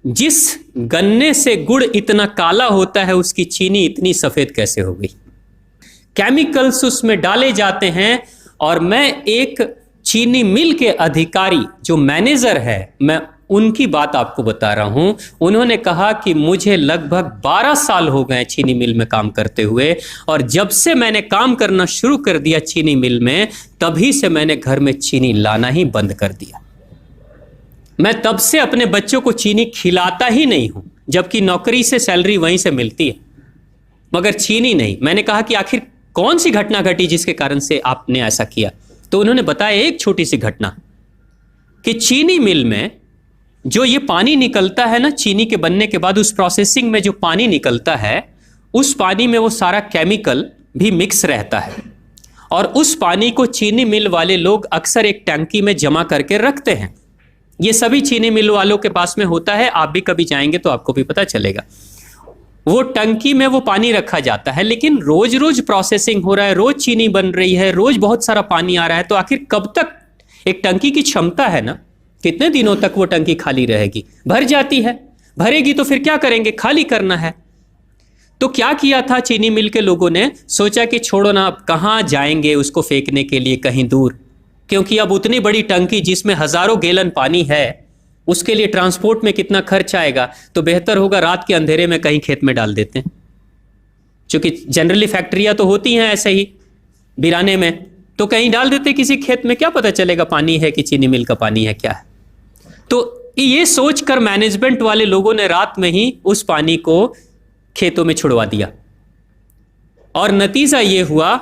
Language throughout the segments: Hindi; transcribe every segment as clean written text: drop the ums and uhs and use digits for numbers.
जिस गन्ने से गुड़ इतना काला होता है उसकी चीनी इतनी सफेद कैसे हो गई? केमिकल्स उसमें डाले जाते हैं। और मैं एक चीनी मिल के अधिकारी जो मैनेजर है, मैं उनकी बात आपको बता रहा हूं। उन्होंने कहा कि मुझे लगभग 12 साल हो गए चीनी मिल में काम करते हुए, और जब से मैंने काम करना शुरू कर दिया चीनी मिल में, तभी से मैंने घर में चीनी लाना ही बंद कर दिया। मैं तब से अपने बच्चों को चीनी खिलाता ही नहीं हूं, जबकि नौकरी से सैलरी वहीं से मिलती है, मगर चीनी नहीं। मैंने कहा कि आखिर कौन सी घटना घटी जिसके कारण से आपने ऐसा किया? तो उन्होंने बताया एक छोटी सी घटना कि चीनी मिल में जो ये पानी निकलता है ना, चीनी के बनने के बाद उस प्रोसेसिंग में जो पानी निकलता है, उस पानी में वो सारा केमिकल भी मिक्स रहता है, और उस पानी को चीनी मिल वाले लोग अक्सर एक टंकी में जमा करके रखते हैं। ये सभी चीनी मिल वालों के पास में होता है, आप भी कभी जाएंगे तो आपको भी पता चलेगा। वो टंकी में वो पानी रखा जाता है, लेकिन रोज रोज प्रोसेसिंग हो रहा है, रोज चीनी बन रही है, रोज बहुत सारा पानी आ रहा है, तो आखिर कब तक? एक टंकी की क्षमता है ना, कितने दिनों तक वो टंकी खाली रहेगी? भर जाती है, भरेगी तो फिर क्या करेंगे? खाली करना है। तो क्या किया था चीनी मिल के लोगों ने? सोचा कि छोड़ो ना, अब कहां जाएंगे उसको फेंकने के लिए कहीं दूर, क्योंकि अब उतनी बड़ी टंकी जिसमें हजारों गैलन पानी है, उसके लिए ट्रांसपोर्ट में कितना खर्च आएगा, तो बेहतर होगा रात के अंधेरे में कहीं खेत में डाल देते हैं। क्योंकि जनरली फैक्ट्रियां तो होती हैं ऐसे ही बिराने में, तो कहीं डाल देते किसी खेत में, क्या पता चलेगा पानी है कि चीनी मिल का पानी है, क्या है। तो ये सोचकर मैनेजमेंट वाले लोगों ने रात में ही उस पानी को खेतों में छुड़वा दिया, और नतीजा ये हुआ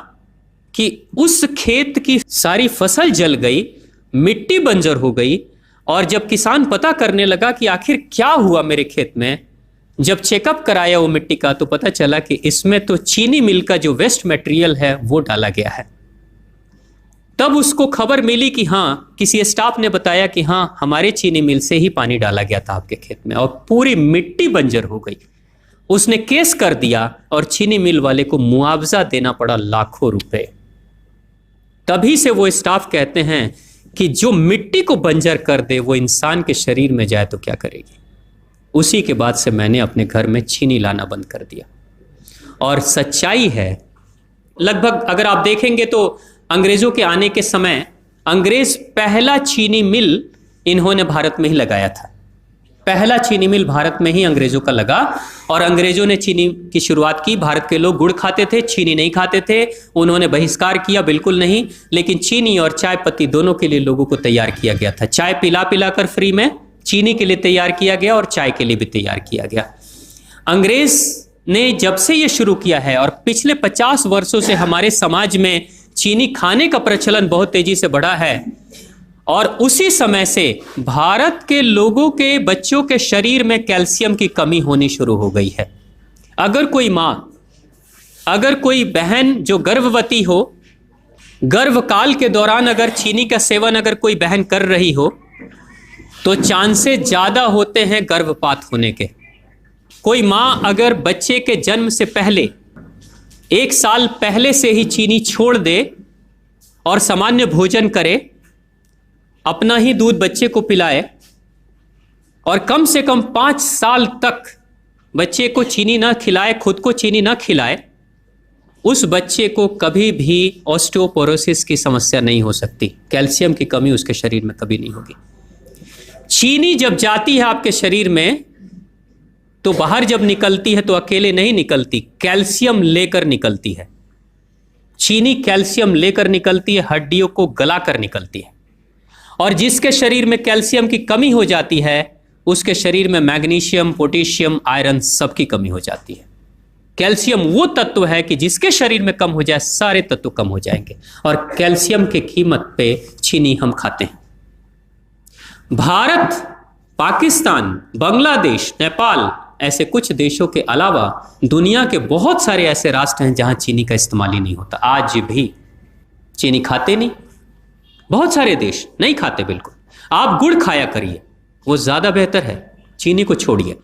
कि उस खेत की सारी फसल जल गई, मिट्टी बंजर हो गई। और जब किसान पता करने लगा कि आखिर क्या हुआ मेरे खेत में, जब चेकअप कराया वो मिट्टी का, तो पता चला कि इसमें तो चीनी मिल का जो वेस्ट मटेरियल है वो डाला गया है। तब उसको खबर मिली कि हाँ, किसी स्टाफ ने बताया कि हाँ, हमारे चीनी मिल से ही पानी डाला गया था आपके खेत में, और पूरी मिट्टी बंजर हो गई। उसने केस कर दिया और चीनी मिल वाले को मुआवजा देना पड़ा लाखों रुपए। तभी से वो स्टाफ कहते हैं कि जो मिट्टी को बंजर कर दे वो इंसान के शरीर में जाए तो क्या करेगी। उसी के बाद से मैंने अपने घर में चीनी लाना बंद कर दिया। और सच्चाई है, लगभग अगर आप देखेंगे तो अंग्रेजों के आने के समय अंग्रेज पहला चीनी मिल इन्होंने भारत में ही लगाया था। पहला चीनी मिल भारत में ही अंग्रेजों का लगा, और अंग्रेजों ने चीनी की शुरुआत की। भारत के लोग गुड़ खाते थे, चीनी नहीं खाते थे। उन्होंने बहिष्कार किया, बिल्कुल नहीं, लेकिन चीनी और चाय पत्ती दोनों के लिए लोगों को तैयार किया गया था। चाय पिला पिला कर फ्री में चीनी के लिए तैयार किया गया, और चाय के लिए भी तैयार किया गया। अंग्रेज ने जब से ये शुरू किया है, और पिछले 50 वर्षों से हमारे समाज में चीनी खाने का प्रचलन बहुत तेजी से बढ़ा है, और उसी समय से भारत के लोगों के बच्चों के शरीर में कैल्शियम की कमी होनी शुरू हो गई है। अगर कोई माँ, अगर कोई बहन जो गर्भवती हो, गर्भकाल के दौरान अगर चीनी का सेवन अगर कोई बहन कर रही हो, तो चांसेस ज्यादा होते हैं गर्भपात होने के। कोई माँ अगर बच्चे के जन्म से पहले 1 साल पहले से ही चीनी छोड़ दे और सामान्य भोजन करे, अपना ही दूध बच्चे को पिलाए, और कम से कम 5 साल तक बच्चे को चीनी ना खिलाए, खुद को चीनी ना खिलाए, उस बच्चे को कभी भी ऑस्टियोपोरोसिस की समस्या नहीं हो सकती। कैल्शियम की कमी उसके शरीर में कभी नहीं होगी। चीनी जब जाती है आपके शरीर में, तो बाहर जब निकलती है तो अकेले नहीं निकलती, कैल्शियम लेकर निकलती है। चीनी कैल्शियम लेकर निकलती है, हड्डियों को गलाकर निकलती है। और जिसके शरीर में कैल्शियम की कमी हो जाती है, उसके शरीर में मैग्नीशियम, पोटेशियम, आयरन सबकी कमी हो जाती है। कैल्शियम वो तत्व है कि जिसके शरीर में कम हो जाए, सारे तत्व कम हो जाएंगे, और कैल्शियम की कीमत पे चीनी हम खाते हैं। भारत, पाकिस्तान, बांग्लादेश, नेपाल, ऐसे कुछ देशों के अलावा दुनिया के बहुत सारे ऐसे राष्ट्र हैं जहां चीनी का इस्तेमाल ही नहीं होता। आज भी चीनी खाते नहीं, बहुत सारे देश नहीं खाते बिल्कुल। आप गुड़ खाया करिए, वो ज्यादा बेहतर है, चीनी को छोड़िए।